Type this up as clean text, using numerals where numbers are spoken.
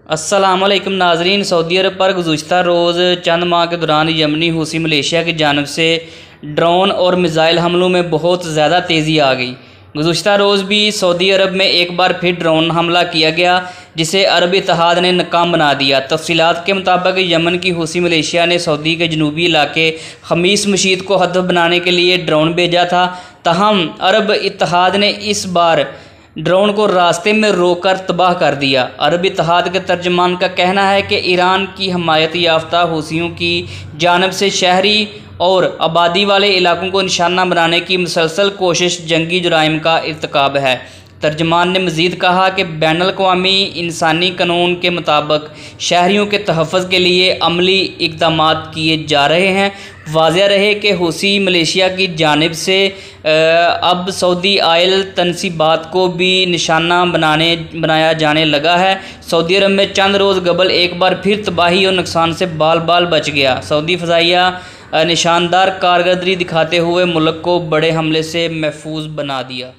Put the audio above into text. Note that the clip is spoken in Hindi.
अस्सलामुअलैकुम नाज़रीन। सऊदी अरब पर गुज़श्ता रोज़ चंद माह के दौरान यमनी हूसी मलेशिया की जानिब से ड्रोन और मिज़ाइल हमलों में बहुत ज़्यादा तेज़ी आ गई। गुज़श्ता रोज़ भी सऊदी अरब में एक बार फिर ड्रोन हमला किया गया, जिसे अरब इत्तेहाद ने नाकाम बना दिया। तफसीलात के मुताबिक यमन की हूसी मलेशिया ने सऊदी के जनूबी इलाके खमीस मशीद को हदफ बनाने के लिए ड्रोन भेजा था। तहम अरब इत्तेहाद ने इस बार ड्रोन को रास्ते में रोककर तबाह कर दिया। अरब इत्तेहाद के तर्जमान का कहना है कि ईरान की हमायत याफ्ता हूसियों की जानिब से शहरी और आबादी वाले इलाकों को निशाना बनाने की मुसलसल कोशिश जंगी जुराइम का इर्तिकाब है। तर्जमान ने मज़ीद कहा कि बैनुल-अक़वामी इंसानी कानून के मुताबिक शहरियों के तहफ़्फ़ुज़ के लिए अमली इक़दामात किए जा रहे हैं। वाज़ेह रहे कि हूसी मलेशिया की जानिब से अब सऊदी आयल तनसीबात को भी निशाना बनाया जाने लगा है। सऊदी अरब में चंद रोज़ कबल एक बार फिर तबाही और नुकसान से बाल बाल बच गया। सऊदी फ़ज़ाइया निशानदार कारकर्दगी दिखाते हुए मुल्क को बड़े हमले से महफूज बना दिया।